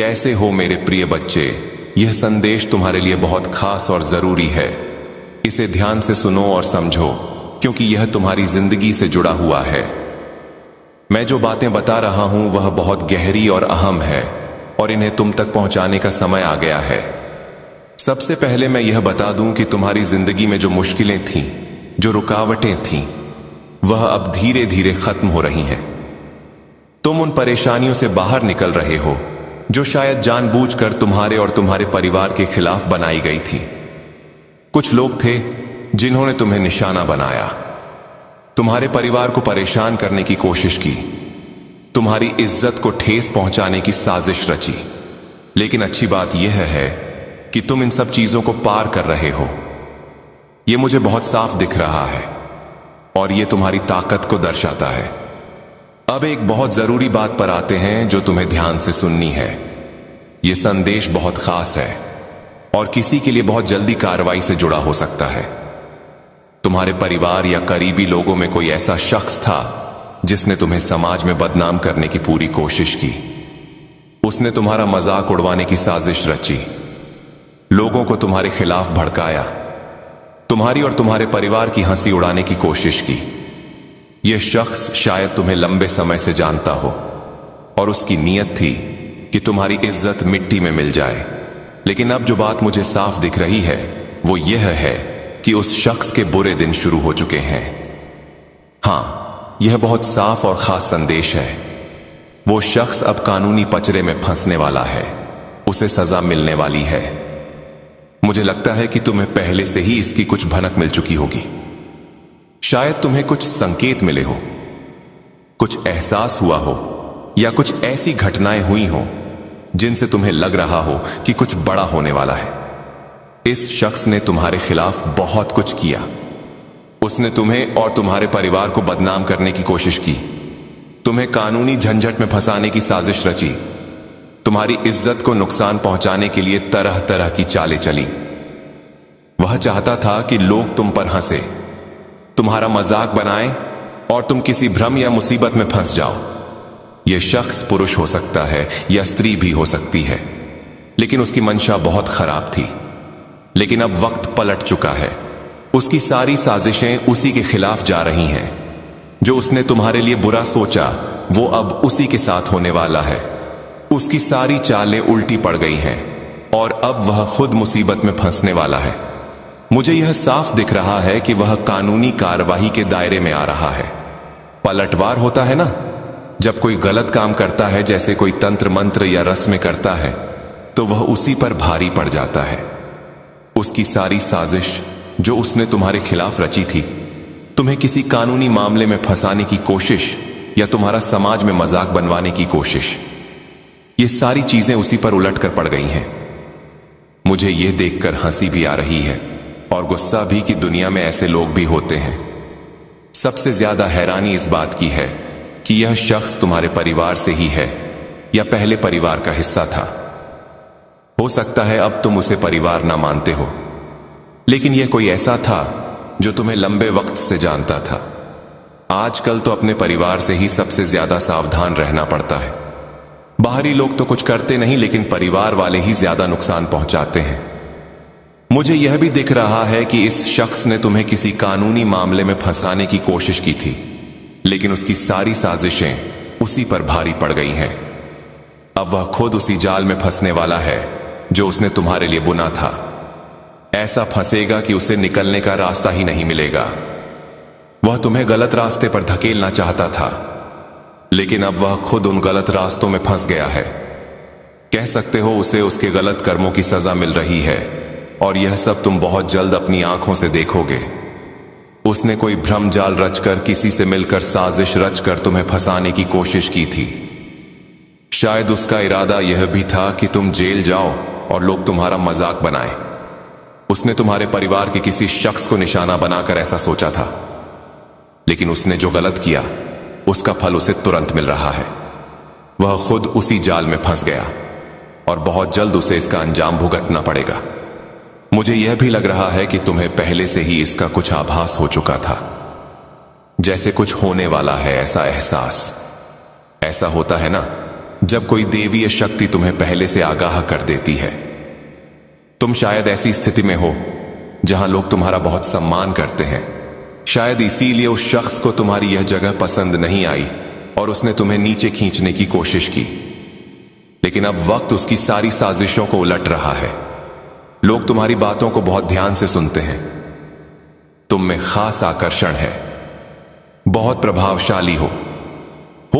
कैसे हो मेरे प्रिय बच्चे? यह संदेश तुम्हारे लिए बहुत खास और जरूरी है। इसे ध्यान से सुनो और समझो, क्योंकि यह तुम्हारी जिंदगी से जुड़ा हुआ है। मैं जो बातें बता रहा हूं वह बहुत गहरी और अहम है, और इन्हें तुम तक पहुंचाने का समय आ गया है। सबसे पहले मैं यह बता दूं कि तुम्हारी जिंदगी में जो मुश्किलें थीं, जो रुकावटें थीं, वह अब धीरे धीरे खत्म हो रही हैं। तुम उन परेशानियों से बाहर निकल रहे हो जो शायद जानबूझकर तुम्हारे और तुम्हारे परिवार के खिलाफ बनाई गई थी। कुछ लोग थे जिन्होंने तुम्हें निशाना बनाया, तुम्हारे परिवार को परेशान करने की कोशिश की, तुम्हारी इज्जत को ठेस पहुंचाने की साजिश रची। लेकिन अच्छी बात यह है कि तुम इन सब चीजों को पार कर रहे हो। यह मुझे बहुत साफ दिख रहा है और यह तुम्हारी ताकत को दर्शाता है। अब एक बहुत जरूरी बात पर आते हैं जो तुम्हें ध्यान से सुननी है। यह संदेश बहुत खास है और किसी के लिए बहुत जल्दी कार्रवाई से जुड़ा हो सकता है। तुम्हारे परिवार या करीबी लोगों में कोई ऐसा शख्स था जिसने तुम्हें समाज में बदनाम करने की पूरी कोशिश की। उसने तुम्हारा मजाक उड़वाने की साजिश रची, लोगों को तुम्हारे खिलाफ भड़काया, तुम्हारी और तुम्हारे परिवार की हंसी उड़ाने की कोशिश की। यह शख्स शायद तुम्हें लंबे समय से जानता हो और उसकी नीयत थी कि तुम्हारी इज्जत मिट्टी में मिल जाए। लेकिन अब जो बात मुझे साफ दिख रही है वो यह है कि उस शख्स के बुरे दिन शुरू हो चुके हैं। हां, यह बहुत साफ और खास संदेश है। वो शख्स अब कानूनी पचड़े में फंसने वाला है, उसे सजा मिलने वाली है। मुझे लगता है कि तुम्हें पहले से ही इसकी कुछ भनक मिल चुकी होगी। शायद तुम्हें कुछ संकेत मिले हो, कुछ एहसास हुआ हो, या कुछ ऐसी घटनाएं हुई हो जिनसे तुम्हें लग रहा हो कि कुछ बड़ा होने वाला है। इस शख्स ने तुम्हारे खिलाफ बहुत कुछ किया। उसने तुम्हें और तुम्हारे परिवार को बदनाम करने की कोशिश की, तुम्हें कानूनी झंझट में फंसाने की साजिश रची, तुम्हारी इज्जत को नुकसान पहुंचाने के लिए तरह तरह की चालें चली। वह चाहता था कि लोग तुम पर हंसे, तुम्हारा मजाक बनाएं और तुम किसी भ्रम या मुसीबत में फंस जाओ। यह शख्स पुरुष हो सकता है या स्त्री भी हो सकती है, लेकिन उसकी मंशा बहुत खराब थी। लेकिन अब वक्त पलट चुका है। उसकी सारी साजिशें उसी के खिलाफ जा रही हैं। जो उसने तुम्हारे लिए बुरा सोचा वो अब उसी के साथ होने वाला है। उसकी सारी चालें उल्टी पड़ गई हैं और अब वह खुद मुसीबत में फंसने वाला है। मुझे यह साफ दिख रहा है कि वह कानूनी कार्यवाही के दायरे में आ रहा है। पलटवार होता है ना, जब कोई गलत काम करता है, जैसे कोई तंत्र मंत्र या रस्में करता है, तो वह उसी पर भारी पड़ जाता है। उसकी सारी साजिश जो उसने तुम्हारे खिलाफ रची थी, तुम्हें किसी कानूनी मामले में फंसाने की कोशिश या तुम्हारा समाज में मजाक बनवाने की कोशिश, ये सारी चीजें उसी पर उलट कर पड़ गई हैं। मुझे यह देखकर हंसी भी आ रही है और गुस्सा भी कि दुनिया में ऐसे लोग भी होते हैं। सबसे ज्यादा हैरानी इस बात की है कि यह शख्स तुम्हारे परिवार से ही है या पहले परिवार का हिस्सा था। हो सकता है अब तुम उसे परिवार ना मानते हो, लेकिन यह कोई ऐसा था जो तुम्हें लंबे वक्त से जानता था। आजकल तो अपने परिवार से ही सबसे ज्यादा सावधान रहना पड़ता है। बाहरी लोग तो कुछ करते नहीं, लेकिन परिवार वाले ही ज्यादा नुकसान पहुंचाते हैं। मुझे यह भी दिख रहा है कि इस शख्स ने तुम्हें किसी कानूनी मामले में फंसाने की कोशिश की थी, लेकिन उसकी सारी साजिशें उसी पर भारी पड़ गई हैं। अब वह खुद उसी जाल में फंसने वाला है जो उसने तुम्हारे लिए बुना था। ऐसा फंसेगा कि उसे निकलने का रास्ता ही नहीं मिलेगा। वह तुम्हें गलत रास्ते पर धकेलना चाहता था, लेकिन अब वह खुद उन गलत रास्तों में फंस गया है। कह सकते हो उसे उसके गलत कर्मों की सजा मिल रही है, और यह सब तुम बहुत जल्द अपनी आंखों से देखोगे। उसने कोई भ्रमजाल रचकर, किसी से मिलकर साजिश रचकर तुम्हें फंसाने की कोशिश की थी। शायद उसका इरादा यह भी था कि तुम जेल जाओ और लोग तुम्हारा मजाक बनाएं। उसने तुम्हारे परिवार के किसी शख्स को निशाना बनाकर ऐसा सोचा था, लेकिन उसने जो गलत किया उसका फल उसे तुरंत मिल रहा है। वह खुद उसी जाल में फंस गया और बहुत जल्द उसे इसका अंजाम भुगतना पड़ेगा। मुझे यह भी लग रहा है कि तुम्हें पहले से ही इसका कुछ आभास हो चुका था, जैसे कुछ होने वाला है, ऐसा एहसास। ऐसा होता है ना, जब कोई देवीय शक्ति तुम्हें पहले से आगाह कर देती है। तुम शायद ऐसी स्थिति में हो जहां लोग तुम्हारा बहुत सम्मान करते हैं। शायद इसीलिए उस शख्स को तुम्हारी यह जगह पसंद नहीं आई और उसने तुम्हें नीचे खींचने की कोशिश की। लेकिन अब वक्त उसकी सारी साजिशों को उलट रहा है। लोग तुम्हारी बातों को बहुत ध्यान से सुनते हैं। तुम में खास आकर्षण है, बहुत प्रभावशाली हो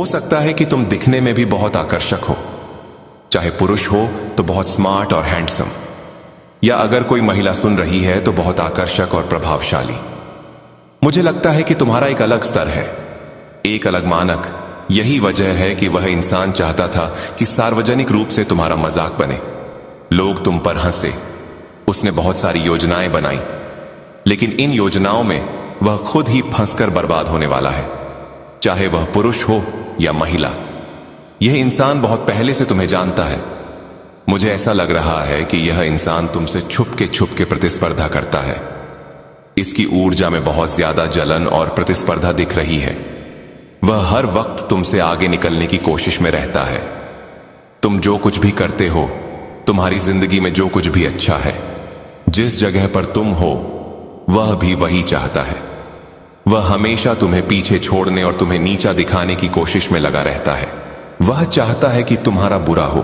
सकता है कि तुम दिखने में भी बहुत आकर्षक हो, चाहे पुरुष हो तो बहुत स्मार्ट और हैंडसम, या अगर कोई महिला सुन रही है तो बहुत आकर्षक और प्रभावशाली। मुझे लगता है कि तुम्हारा एक अलग स्तर है, एक अलग मानक। यही वजह है कि वह इंसान चाहता था कि सार्वजनिक रूप से तुम्हारा मजाक बने, लोग तुम पर हंसे। उसने बहुत सारी योजनाएं बनाई, लेकिन इन योजनाओं में वह खुद ही फंसकर बर्बाद होने वाला है, चाहे वह पुरुष हो या महिला। यह इंसान बहुत पहले से तुम्हें जानता है। मुझे ऐसा लग रहा है कि यह इंसान तुमसे छुप के प्रतिस्पर्धा करता है। इसकी ऊर्जा में बहुत ज्यादा जलन और प्रतिस्पर्धा दिख रही है। वह हर वक्त तुमसे आगे निकलने की कोशिश में रहता है। तुम जो कुछ भी करते हो, तुम्हारी जिंदगी में जो कुछ भी अच्छा है, जिस जगह पर तुम हो, वह भी वही चाहता है। वह हमेशा तुम्हें पीछे छोड़ने और तुम्हें नीचा दिखाने की कोशिश में लगा रहता है। वह चाहता है कि तुम्हारा बुरा हो,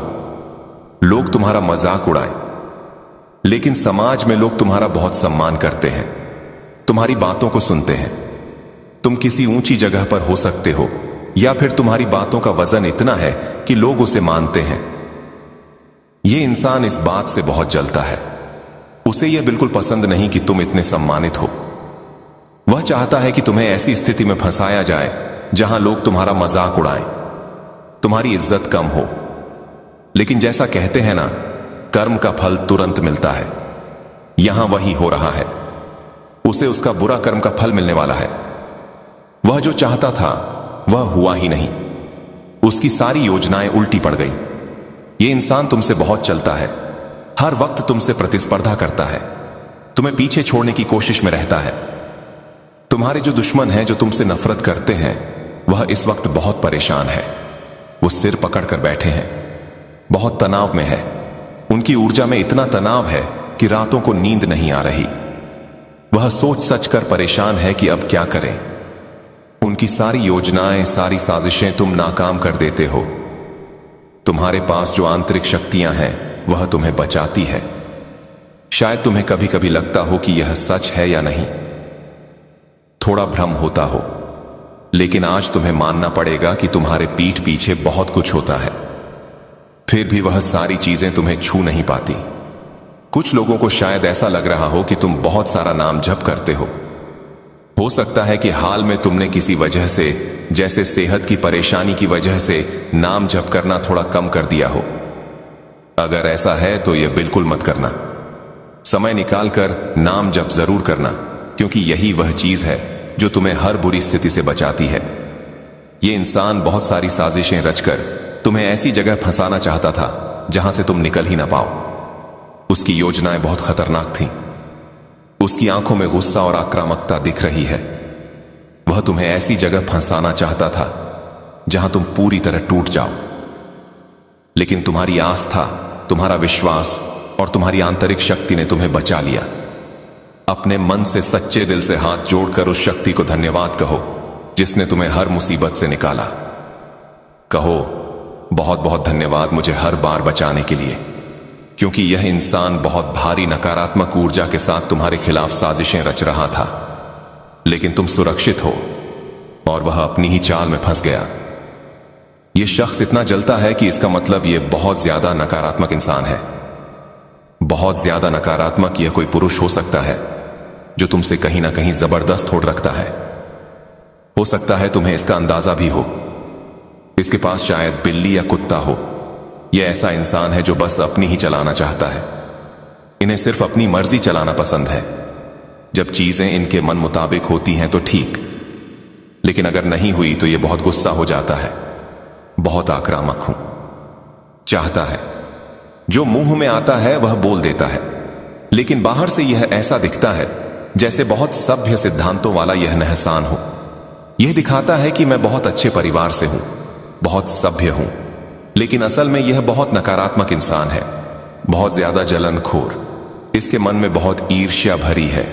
लोग तुम्हारा मजाक उड़ाएं। लेकिन समाज में लोग तुम्हारा बहुत सम्मान करते हैं, तुम्हारी बातों को सुनते हैं। तुम किसी ऊंची जगह पर हो सकते हो, या फिर तुम्हारी बातों का वजन इतना है कि लोग उसे मानते हैं। यह इंसान इस बात से बहुत जलता है। उसे यह बिल्कुल पसंद नहीं कि तुम इतने सम्मानित हो। वह चाहता है कि तुम्हें ऐसी स्थिति में फंसाया जाए जहां लोग तुम्हारा मजाक उड़ाएं, तुम्हारी इज्जत कम हो। लेकिन जैसा कहते हैं ना, कर्म का फल तुरंत मिलता है। यहां वही हो रहा है। उसे उसका बुरा कर्म का फल मिलने वाला है। वह जो चाहता था वह हुआ ही नहीं। उसकी सारी योजनाएं उल्टी पड़ गई। यह इंसान तुमसे बहुत चलता है, हर वक्त तुमसे प्रतिस्पर्धा करता है, तुम्हें पीछे छोड़ने की कोशिश में रहता है। तुम्हारे जो दुश्मन हैं, जो तुमसे नफरत करते हैं, वह इस वक्त बहुत परेशान है। वो सिर पकड़कर बैठे हैं, बहुत तनाव में है। उनकी ऊर्जा में इतना तनाव है कि रातों को नींद नहीं आ रही। वह सोच सच कर परेशान है कि अब क्या करें। उनकी सारी योजनाएं, सारी साजिशें तुम नाकाम कर देते हो। तुम्हारे पास जो आंतरिक शक्तियां हैं, वह तुम्हें बचाती है। शायद तुम्हें कभी कभी लगता हो कि यह सच है या नहीं, थोड़ा भ्रम होता हो, लेकिन आज तुम्हें मानना पड़ेगा कि तुम्हारे पीठ पीछे बहुत कुछ होता है। फिर भी वह सारी चीजें तुम्हें छू नहीं पाती। कुछ लोगों को शायद ऐसा लग रहा हो कि तुम बहुत सारा नाम जप करते हो सकता है कि हाल में तुमने किसी वजह से, जैसे सेहत की परेशानी की वजह से, नाम जप करना थोड़ा कम कर दिया हो। अगर ऐसा है तो यह बिल्कुल मत करना। समय निकालकर नाम जप जरूर करना, क्योंकि यही वह चीज है जो तुम्हें हर बुरी स्थिति से बचाती है। यह इंसान बहुत सारी साजिशें रचकर तुम्हें ऐसी जगह फंसाना चाहता था जहां से तुम निकल ही ना पाओ। उसकी योजनाएं बहुत खतरनाक थीं। उसकी आंखों में गुस्सा और आक्रामकता दिख रही है। वह तुम्हें ऐसी जगह फंसाना चाहता था जहां तुम पूरी तरह टूट जाओ। लेकिन तुम्हारी आस्था, तुम्हारा विश्वास और तुम्हारी आंतरिक शक्ति ने तुम्हें बचा लिया। अपने मन से, सच्चे दिल से हाथ जोड़कर उस शक्ति को धन्यवाद कहो जिसने तुम्हें हर मुसीबत से निकाला। कहो, बहुत बहुत धन्यवाद मुझे हर बार बचाने के लिए, क्योंकि यह इंसान बहुत भारी नकारात्मक ऊर्जा के साथ तुम्हारे खिलाफ साजिशें रच रहा था। लेकिन तुम सुरक्षित हो और वह अपनी ही चाल में फंस गया। यह शख्स इतना जलता है कि इसका मतलब यह बहुत ज्यादा नकारात्मक इंसान है। बहुत ज्यादा नकारात्मक यह कोई पुरुष हो सकता है जो तुमसे कहीं ना कहीं जबरदस्त होड़ रखता है। हो सकता है तुम्हें इसका अंदाजा भी हो। इसके पास शायद बिल्ली या कुत्ता हो। यह ऐसा इंसान है जो बस अपनी ही चलाना चाहता है। इन्हें सिर्फ अपनी मर्जी चलाना पसंद है। जब चीजें इनके मन मुताबिक होती हैं तो ठीक, लेकिन अगर नहीं हुई तो यह बहुत गुस्सा हो जाता है। बहुत आक्रामक हूं, चाहता है जो मुंह में आता है वह बोल देता है, लेकिन बाहर से यह ऐसा दिखता है जैसे बहुत सभ्य सिद्धांतों वाला यह नहसान हो। यह दिखाता है कि मैं बहुत अच्छे परिवार से हूं, बहुत सभ्य हूं, लेकिन असल में यह बहुत नकारात्मक इंसान है, बहुत ज्यादा जलनखोर। इसके मन में बहुत ईर्ष्या भरी है।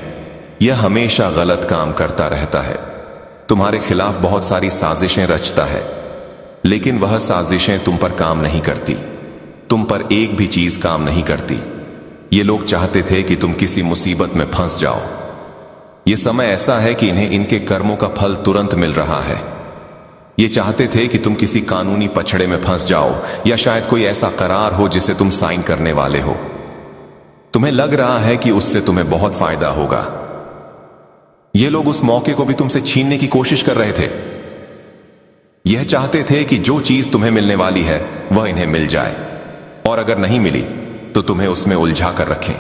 यह हमेशा गलत काम करता रहता है, तुम्हारे खिलाफ बहुत सारी साजिशें रचता है, लेकिन वह साजिशें तुम पर काम नहीं करती। तुम पर एक भी चीज काम नहीं करती। ये लोग चाहते थे कि तुम किसी मुसीबत में फंस जाओ। ये समय ऐसा है कि इन्हें इनके कर्मों का फल तुरंत मिल रहा है। ये चाहते थे कि तुम किसी कानूनी पछड़े में फंस जाओ, या शायद कोई ऐसा करार हो जिसे तुम साइन करने वाले हो। तुम्हें लग रहा है कि उससे तुम्हें बहुत फायदा होगा। ये लोग उस मौके को भी तुमसे छीनने की कोशिश कर रहे थे। यह चाहते थे कि जो चीज तुम्हें मिलने वाली है वह इन्हें मिल जाए, और अगर नहीं मिली तो तुम्हें उसमें उलझा कर रखें।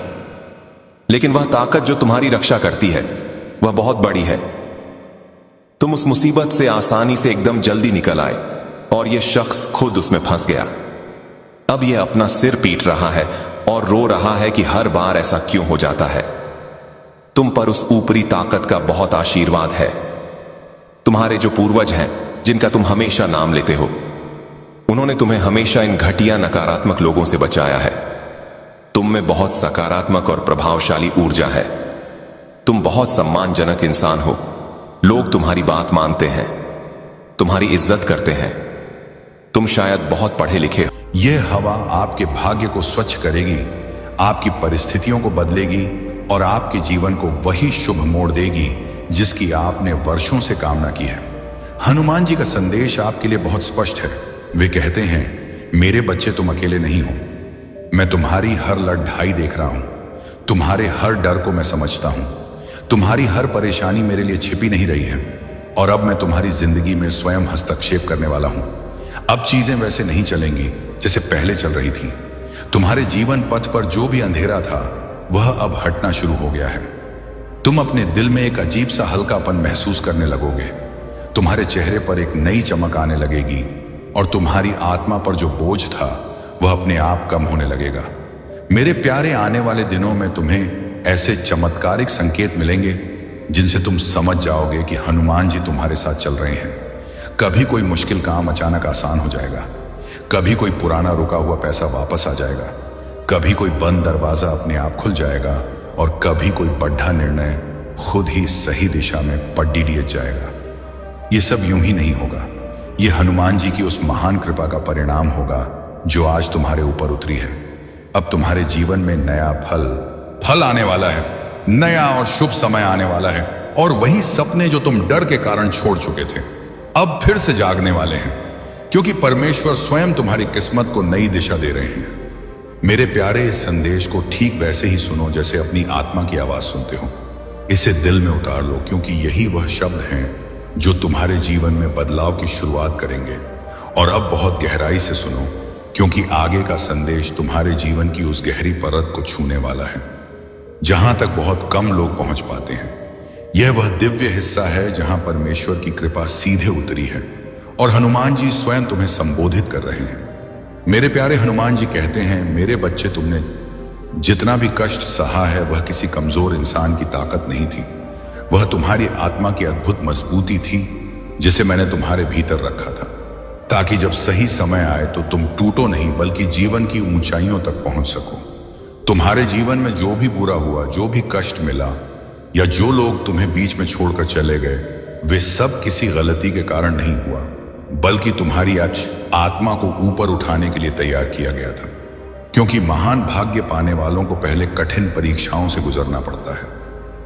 लेकिन वह ताकत जो तुम्हारी रक्षा करती है वह बहुत बड़ी है। तुम उस मुसीबत से आसानी से एकदम जल्दी निकल आए, और यह शख्स खुद उसमें फंस गया। अब यह अपना सिर पीट रहा है और रो रहा है कि हर बार ऐसा क्यों हो जाता है। तुम पर उस ऊपरी ताकत का बहुत आशीर्वाद है। तुम्हारे जो पूर्वज हैं, जिनका तुम हमेशा नाम लेते हो, उन्होंने तुम्हें हमेशा इन घटिया नकारात्मक लोगों से बचाया है। तुम में बहुत सकारात्मक और प्रभावशाली ऊर्जा है। तुम बहुत सम्मानजनक इंसान हो। लोग तुम्हारी बात मानते हैं, तुम्हारी इज्जत करते हैं। तुम शायद बहुत पढ़े लिखे हो। यह हवा आपके भाग्य को स्वच्छ करेगी, आपकी परिस्थितियों को बदलेगी और आपके जीवन को वही शुभ मोड़ देगी जिसकी आपने वर्षों से कामना की है। हनुमान जी का संदेश आपके लिए बहुत स्पष्ट है। वे कहते हैं, मेरे बच्चे तुम अकेले नहीं हो। मैं तुम्हारी हर लड़ाई देख रहा हूं, तुम्हारे हर डर को मैं समझता हूं, तुम्हारी हर परेशानी मेरे लिए छिपी नहीं रही है, और अब मैं तुम्हारी जिंदगी में स्वयं हस्तक्षेप करने वाला हूं। अब चीजें वैसे नहीं चलेंगी जैसे पहले चल रही थी। तुम्हारे जीवन पथ पर जो भी अंधेरा था वह अब हटना शुरू हो गया है। तुम अपने दिल में एक अजीब सा हल्कापन महसूस करने लगोगे। तुम्हारे चेहरे पर एक नई चमक आने लगेगी, और तुम्हारी आत्मा पर जो बोझ था वह अपने आप कम होने लगेगा। मेरे प्यारे, आने वाले दिनों में तुम्हें ऐसे चमत्कारिक संकेत मिलेंगे जिनसे तुम समझ जाओगे कि हनुमान जी तुम्हारे साथ चल रहे हैं। कभी कोई मुश्किल काम अचानक आसान हो जाएगा, कभी कोई पुराना रुका हुआ पैसा वापस आ जाएगा, कभी कोई बंद दरवाजा अपने आप खुल जाएगा, और कभी कोई बड़ा निर्णय खुद ही सही दिशा में पड्डी दिए जाएगा। ये सब यूं ही नहीं होगा। ये हनुमान जी की उस महान कृपा का परिणाम होगा जो आज तुम्हारे ऊपर उतरी है। अब तुम्हारे जीवन में नया फल आने वाला है, नया और शुभ समय आने वाला है, और वही सपने जो तुम डर के कारण छोड़ चुके थे अब फिर से जागने वाले हैं, क्योंकि परमेश्वर स्वयं तुम्हारी किस्मत को नई दिशा दे रहे हैं। मेरे प्यारे, इस संदेश को ठीक वैसे ही सुनो जैसे अपनी आत्मा की आवाज सुनते हो। इसे दिल में उतार लो, क्योंकि यही वह शब्द हैं जो तुम्हारे जीवन में बदलाव की शुरुआत करेंगे। और अब बहुत गहराई से सुनो, क्योंकि आगे का संदेश तुम्हारे जीवन की उस गहरी परत को छूने वाला है जहां तक बहुत कम लोग पहुंच पाते हैं। यह वह दिव्य हिस्सा है जहां परमेश्वर की कृपा सीधे उतरी है, और हनुमान जी स्वयं तुम्हें संबोधित कर रहे हैं। मेरे प्यारे, हनुमान जी कहते हैं, मेरे बच्चे, तुमने जितना भी कष्ट सहा है वह किसी कमजोर इंसान की ताकत नहीं थी। वह तुम्हारी आत्मा की अद्भुत मजबूती थी जिसे मैंने तुम्हारे भीतर रखा था, ताकि जब सही समय आए तो तुम टूटो नहीं बल्कि जीवन की ऊंचाइयों तक पहुंच सको। तुम्हारे जीवन में जो भी बुरा हुआ, जो भी कष्ट मिला, या जो लोग तुम्हें बीच में छोड़कर चले गए, वे सब किसी गलती के कारण नहीं हुआ, बल्कि तुम्हारी आत्मा को ऊपर उठाने के लिए तैयार किया गया था। क्योंकि महान भाग्य पाने वालों को पहले कठिन परीक्षाओं से गुजरना पड़ता है।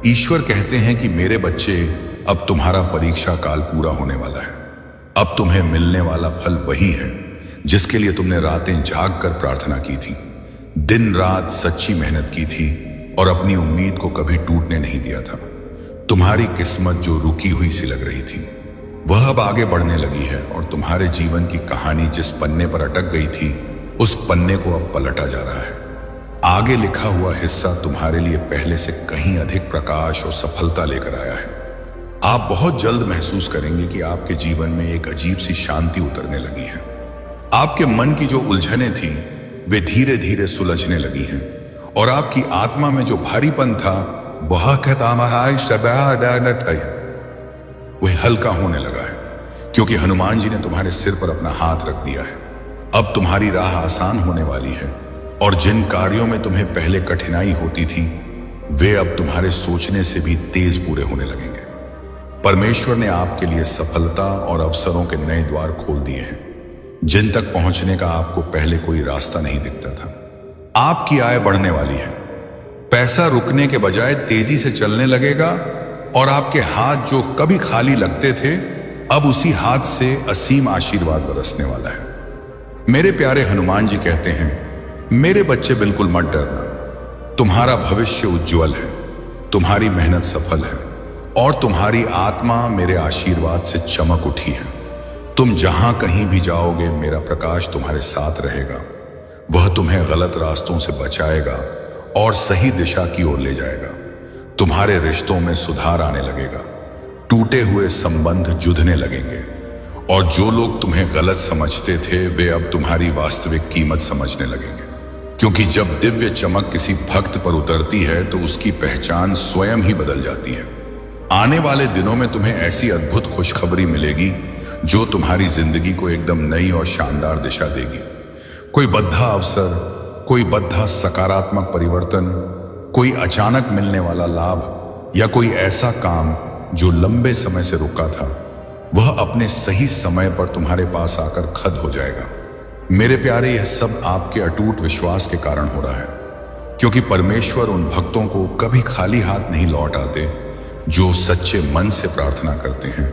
ईश्वर कहते हैं कि मेरे बच्चे, अब तुम्हारा परीक्षा काल पूरा होने वाला है। अब तुम्हें मिलने वाला फल वही है जिसके लिए तुमने रातें जाग कर प्रार्थना की थी, दिन रात सच्ची मेहनत की थी, और अपनी उम्मीद को कभी टूटने नहीं दिया था। तुम्हारी किस्मत जो रुकी हुई सी लग रही थी वह अब आगे बढ़ने लगी है, और तुम्हारे जीवन की कहानी जिस पन्ने पर अटक गई थी उस पन्ने को अब पलटा जा रहा है। आगे लिखा हुआ हिस्सा तुम्हारे लिए पहले से कहीं अधिक प्रकाश और सफलता लेकर आया है। आप बहुत जल्द महसूस करेंगे कि आपके जीवन में एक अजीब सी शांति उतरने लगी है। आपके मन की जो उलझनें थी वे धीरे धीरे सुलझने लगी हैं, और आपकी आत्मा में जो भारीपन था वह हल्का होने लगा है, क्योंकि हनुमान जी ने तुम्हारे सिर पर अपना हाथ रख दिया है। अब तुम्हारी राह आसान होने वाली है और जिन कार्यों में तुम्हें पहले कठिनाई होती थी वे अब तुम्हारे सोचने से भी तेज पूरे होने लगेंगे। परमेश्वर ने आपके लिए सफलता और अवसरों के नए द्वार खोल दिए हैं जिन तक पहुंचने का आपको पहले कोई रास्ता नहीं दिखता था। आपकी आय बढ़ने वाली है, पैसा रुकने के बजाय तेजी से चलने लगेगा और आपके हाथ जो कभी खाली लगते थे अब उसी हाथ से असीम आशीर्वाद बरसने वाला है। मेरे प्यारे हनुमान जी कहते हैं, मेरे बच्चे बिल्कुल मत डरना, तुम्हारा भविष्य उज्जवल है, तुम्हारी मेहनत सफल है और तुम्हारी आत्मा मेरे आशीर्वाद से चमक उठी है। तुम जहां कहीं भी जाओगे मेरा प्रकाश तुम्हारे साथ रहेगा, वह तुम्हें गलत रास्तों से बचाएगा और सही दिशा की ओर ले जाएगा। तुम्हारे रिश्तों में सुधार आने लगेगा, टूटे हुए संबंध जुड़ने लगेंगे और जो लोग तुम्हें गलत समझते थे वे अब तुम्हारी वास्तविक कीमत समझने लगेंगे। क्योंकि जब दिव्य चमक किसी भक्त पर उतरती है तो उसकी पहचान स्वयं ही बदल जाती है। आने वाले दिनों में तुम्हें ऐसी अद्भुत खुशखबरी मिलेगी जो तुम्हारी जिंदगी को एकदम नई और शानदार दिशा देगी। कोई बद्धा अवसर, कोई बद्धा सकारात्मक परिवर्तन, कोई अचानक मिलने वाला लाभ या कोई ऐसा काम जो लंबे समय से रुका था वह अपने सही समय पर तुम्हारे पास आकर खद हो जाएगा। मेरे प्यारे, यह सब आपके अटूट विश्वास के कारण हो रहा है, क्योंकि परमेश्वर उन भक्तों को कभी खाली हाथ नहीं लौट आते जो सच्चे मन से प्रार्थना करते हैं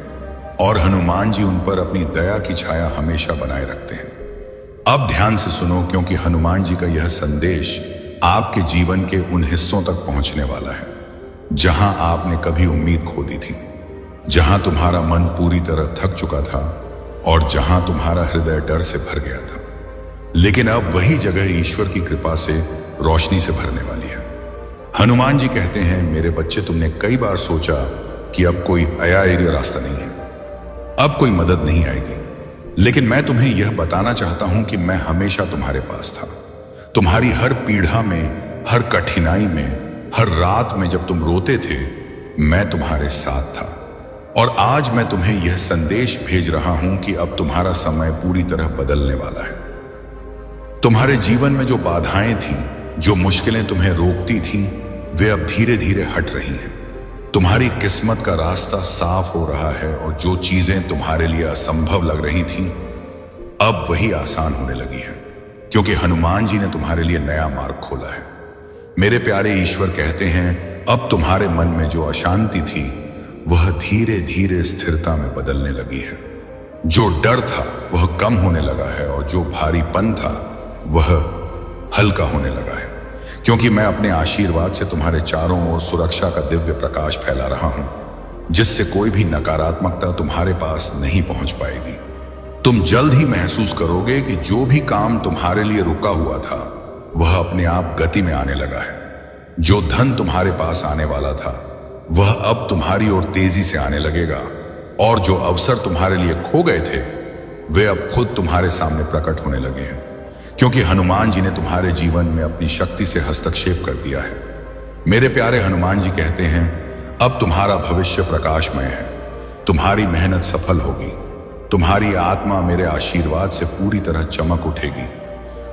और हनुमान जी उन पर अपनी दया की छाया हमेशा बनाए रखते हैं। अब ध्यान से सुनो, क्योंकि हनुमान जी का यह संदेश आपके जीवन के उन हिस्सों तक पहुंचने वाला है जहां आपने कभी उम्मीद खो दी थी, जहां तुम्हारा मन पूरी तरह थक चुका था और जहां तुम्हारा हृदय डर से भर गया था। लेकिन अब वही जगह ईश्वर की कृपा से रोशनी से भरने वाली है। हनुमान जी कहते हैं, मेरे बच्चे, तुमने कई बार सोचा कि अब कोई आया रास्ता नहीं है, अब कोई मदद नहीं आएगी, लेकिन मैं तुम्हें यह बताना चाहता हूं कि मैं हमेशा तुम्हारे पास था। तुम्हारी हर पीड़ा में, हर कठिनाई में, हर रात में जब तुम रोते थे मैं तुम्हारे साथ था। और आज मैं तुम्हें यह संदेश भेज रहा हूं कि अब तुम्हारा समय पूरी तरह बदलने वाला है। तुम्हारे जीवन में जो बाधाएं थीं, जो मुश्किलें तुम्हें रोकती थीं, वे अब धीरे धीरे हट रही हैं। तुम्हारी किस्मत का रास्ता साफ हो रहा है और जो चीजें तुम्हारे लिए असंभव लग रही थीं, अब वही आसान होने लगी है, क्योंकि हनुमान जी ने तुम्हारे लिए नया मार्ग खोला है। मेरे प्यारे, ईश्वर कहते हैं, अब तुम्हारे मन में जो अशांति थी वह धीरे धीरे स्थिरता में बदलने लगी है। जो डर था वह कम होने लगा है और जो भारीपन था वह हल्का होने लगा है, क्योंकि मैं अपने आशीर्वाद से तुम्हारे चारों ओर सुरक्षा का दिव्य प्रकाश फैला रहा हूं, जिससे कोई भी नकारात्मकता तुम्हारे पास नहीं पहुंच पाएगी। तुम जल्द ही महसूस करोगे कि जो भी काम तुम्हारे लिए रुका हुआ था वह अपने आप गति में आने लगा है। जो धन तुम्हारे पास आने वाला था वह अब तुम्हारी ओर तेजी से आने लगेगा और जो अवसर तुम्हारे लिए खो गए थे वे अब खुद तुम्हारे सामने प्रकट होने लगे हैं, क्योंकि हनुमान जी ने तुम्हारे जीवन में अपनी शक्ति से हस्तक्षेप कर दिया है। मेरे प्यारे, हनुमान जी कहते हैं, अब तुम्हारा भविष्य प्रकाशमय है, तुम्हारी मेहनत सफल होगी, तुम्हारी आत्मा मेरे आशीर्वाद से पूरी तरह चमक उठेगी।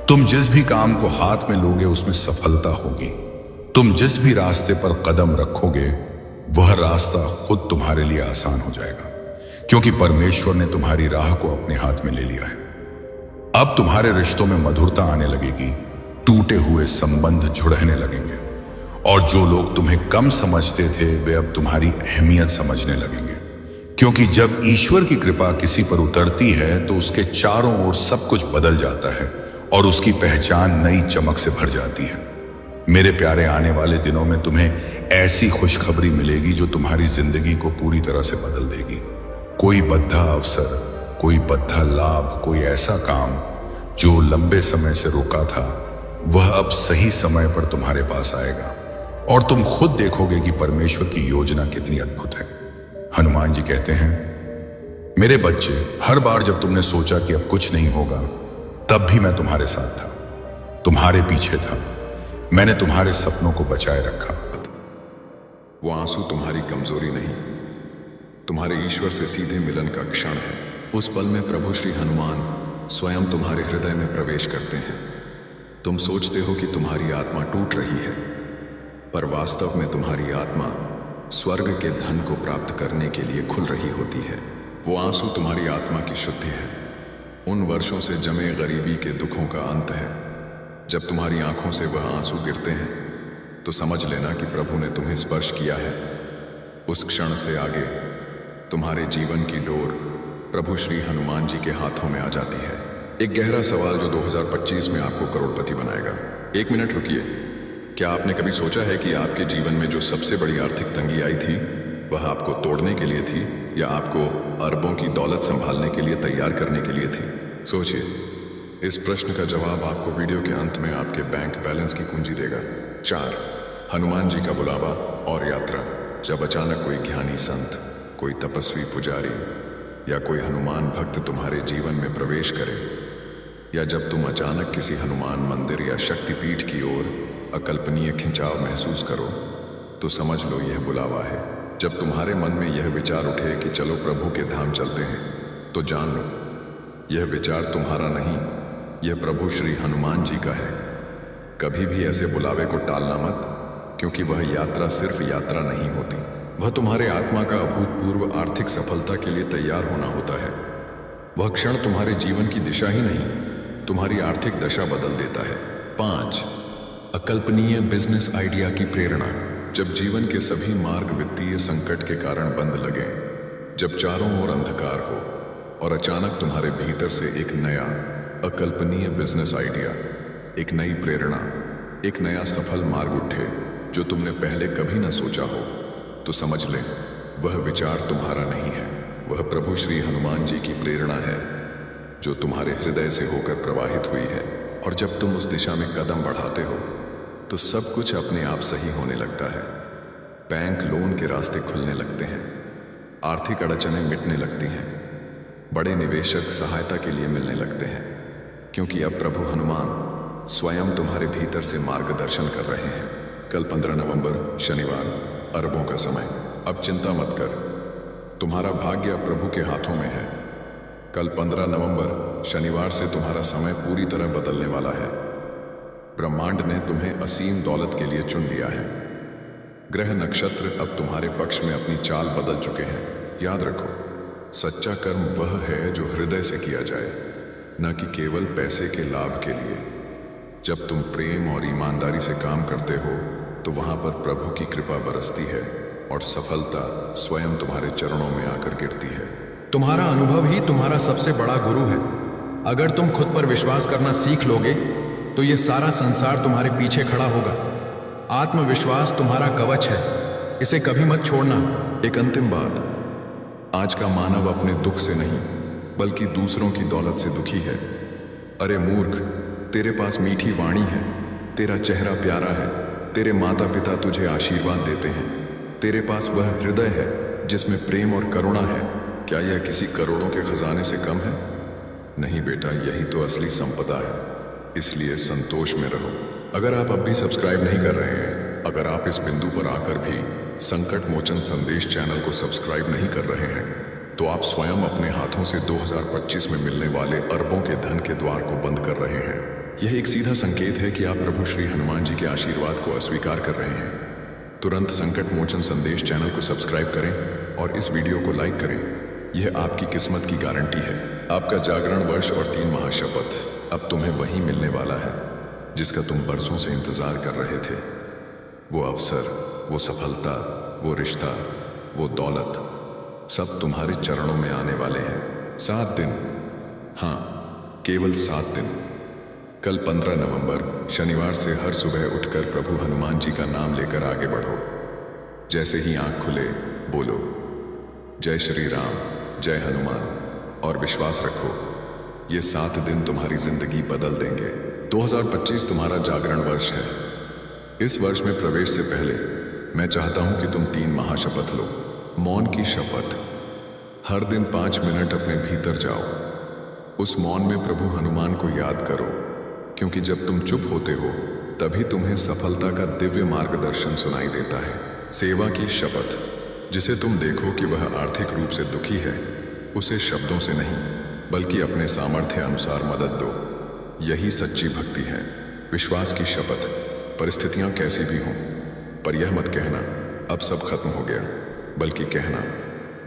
तुम जिस भी काम को हाथ में लोगे उसमें सफलता होगी। तुम जिस भी रास्ते पर कदम रखोगे वह रास्ता खुद तुम्हारे लिए आसान हो जाएगा, क्योंकि परमेश्वर ने तुम्हारी राह को अपने हाथ में ले लिया है। अब तुम्हारे रिश्तों में मधुरता आने लगेगी, टूटे हुए संबंध जुड़ने लगेंगे और जो लोग तुम्हें कम समझते थे वे अब तुम्हारी अहमियत समझने लगेंगे, क्योंकि जब ईश्वर की कृपा किसी पर उतरती है तो उसके चारों ओर सब कुछ बदल जाता है और उसकी पहचान नई चमक से भर जाती है। मेरे प्यारे, आने वाले दिनों में तुम्हें ऐसी खुशखबरी मिलेगी जो तुम्हारी जिंदगी को पूरी तरह से बदल देगी। कोई बद्धा अवसर, कोई बद्धा लाभ, कोई ऐसा काम जो लंबे समय से रुका था वह अब सही समय पर तुम्हारे पास आएगा और तुम खुद देखोगे कि परमेश्वर की योजना कितनी अद्भुत है। हनुमान जी कहते हैं, मेरे बच्चे, हर बार जब तुमने सोचा कि अब कुछ नहीं होगा तब भी मैं तुम्हारे साथ था, तुम्हारे पीछे था, मैंने तुम्हारे सपनों को बचाए रखा। वो आंसू तुम्हारी कमजोरी नहीं, तुम्हारे ईश्वर से सीधे मिलन का क्षण है। उस पल में प्रभु श्री हनुमान स्वयं तुम्हारे हृदय में प्रवेश करते हैं। तुम सोचते हो कि तुम्हारी आत्मा टूट रही है, पर वास्तव में तुम्हारी आत्मा स्वर्ग के धन को प्राप्त करने के लिए खुल रही होती है। वो आंसू तुम्हारी आत्मा की शुद्धि है, उन वर्षों से जमे गरीबी के दुखों का अंत है। जब तुम्हारी आंखों से वह आंसू गिरते हैं तो समझ लेना कि प्रभु ने तुम्हें स्पर्श किया है। उस क्षण से आगे तुम्हारे जीवन की डोर प्रभु श्री हनुमान जी के हाथों में आ जाती है। एक गहरा सवाल जो 2025 में आपको करोड़पति बनाएगा। 1 मिनट रुकिए। क्या आपने कभी सोचा है कि आपके जीवन में जो सबसे बड़ी आर्थिक तंगी आई थी वह आपको तोड़ने के लिए थी या आपको अरबों की दौलत संभालने के लिए तैयार करने के लिए थी? सोचिए। इस प्रश्न का जवाब आपको वीडियो के अंत में आपके बैंक बैलेंस की कुंजी देगा। 4. हनुमान जी का बुलावा और यात्रा। जब अचानक कोई ज्ञानी संत, कोई तपस्वी पुजारी या कोई हनुमान भक्त तुम्हारे जीवन में प्रवेश करे, या जब तुम अचानक किसी हनुमान मंदिर या शक्तिपीठ की ओर अकल्पनीय खिंचाव महसूस करो, तो समझ लो यह बुलावा है। जब तुम्हारे मन में यह विचार उठे कि चलो प्रभु के धाम चलते हैं, तो जान लो यह विचार तुम्हारा नहीं, यह प्रभु श्री हनुमान जी का है। कभी भी ऐसे बुलावे को टालना मत, क्योंकि वह यात्रा सिर्फ यात्रा नहीं होती, वह तुम्हारे आत्मा का अभूतपूर्व आर्थिक सफलता के लिए तैयार होना होता है। वह क्षण तुम्हारे जीवन की दिशा ही नहीं, तुम्हारी आर्थिक दशा बदल देता है। 5. अकल्पनीय बिजनेस आइडिया की प्रेरणा। जब जीवन के सभी मार्ग वित्तीय संकट के कारण बंद लगे, जब चारों ओर अंधकार हो और अचानक तुम्हारे भीतर से एक नया अकल्पनीय बिजनेस आइडिया, एक नई प्रेरणा, एक नया सफल मार्ग उठे जो तुमने पहले कभी न सोचा हो, तो समझ ले वह विचार तुम्हारा नहीं है, वह प्रभु श्री हनुमान जी की प्रेरणा है जो तुम्हारे हृदय से होकर प्रवाहित हुई है। और जब तुम उस दिशा में कदम बढ़ाते हो तो सब कुछ अपने आप सही होने लगता है। बैंक लोन के रास्ते खुलने लगते हैं, आर्थिक अड़चनें मिटने लगती हैं, बड़े निवेशक सहायता के लिए मिलने लगते हैं, क्योंकि अब प्रभु हनुमान स्वयं तुम्हारे भीतर से मार्गदर्शन कर रहे हैं। कल 15 नवंबर शनिवार, अरबों का समय। अब चिंता मत कर, तुम्हारा भाग्य अब प्रभु के हाथों में है। कल 15 नवंबर शनिवार से तुम्हारा समय पूरी तरह बदलने वाला है। ब्रह्मांड ने तुम्हें असीम दौलत के लिए चुन लिया है। ग्रह नक्षत्र अब तुम्हारे पक्ष में अपनी चाल बदल चुके हैं। याद रखो, सच्चा कर्म वह है जो हृदय से किया जाए, न कि केवल पैसे के लाभ के लिए। जब तुम प्रेम और ईमानदारी से काम करते हो तो वहां पर प्रभु की कृपा बरसती है और सफलता स्वयं तुम्हारे चरणों में आकर गिरती है। तुम्हारा अनुभव ही तुम्हारा सबसे बड़ा गुरु है। अगर तुम खुद पर विश्वास करना सीख लोगे तो यह सारा संसार तुम्हारे पीछे खड़ा होगा। आत्मविश्वास तुम्हारा कवच है, इसे कभी मत छोड़ना। एक अंतिम बात, आज का मानव अपने दुख से नहीं बल्कि दूसरों की दौलत से दुखी है। अरे मूर्ख, तेरे पास मीठी वाणी है, तेरा चेहरा प्यारा है, तेरे माता पिता तुझे आशीर्वाद देते हैं, तेरे पास वह हृदय है जिसमें प्रेम और करुणा है। क्या यह किसी करोड़ों के खजाने से कम है? नहीं बेटा, यही तो असली संपदा है। इसलिए संतोष में रहो। अगर आप अब भी सब्सक्राइब नहीं कर रहे हैं, अगर आप इस बिंदु पर आकर भी संकट मोचन संदेश चैनल को सब्सक्राइब नहीं कर रहे हैं, तो आप स्वयं अपने हाथों से 2025 में मिलने वाले अरबों के धन के द्वार को बंद कर रहे हैं। यह एक सीधा संकेत है कि आप प्रभु श्री हनुमान जी के आशीर्वाद को अस्वीकार कर रहे हैं। तुरंत संकट मोचन संदेश चैनल को सब्सक्राइब करें और इस वीडियो को लाइक करें। यह आपकी किस्मत की गारंटी है। आपका जागरण वर्ष और 3 महाशपथ अब तुम्हें वही मिलने वाला है जिसका तुम बरसों से इंतजार कर रहे थे। वो अवसर, वो सफलता, वो रिश्ता, वो दौलत, सब तुम्हारे चरणों में आने वाले हैं। 7 दिन, हाँ, केवल 7 दिन। कल 15 नवंबर शनिवार से हर सुबह उठकर प्रभु हनुमान जी का नाम लेकर आगे बढ़ो। जैसे ही आंख खुले बोलो जय श्री राम, जय हनुमान, और विश्वास रखो ये 7 दिन तुम्हारी जिंदगी बदल देंगे। 2025 तुम्हारा जागरण वर्ष है। इस वर्ष में प्रवेश से पहले मैं चाहता हूं कि तुम 3 महाशपथ लो। मौन की शपथ। हर दिन 5 मिनट अपने भीतर जाओ। उस मौन में प्रभु हनुमान को याद करो, क्योंकि जब तुम चुप होते हो तभी तुम्हें सफलता का दिव्य मार्गदर्शन सुनाई देता है। सेवा की शपथ। जिसे तुम देखो कि वह आर्थिक रूप से दुखी है, उसे शब्दों से नहीं बल्कि अपने सामर्थ्य अनुसार मदद दो। यही सच्ची भक्ति है। विश्वास की शपथ, परिस्थितियां कैसी भी हों, पर यह मत कहना अब सब खत्म हो गया, बल्कि कहना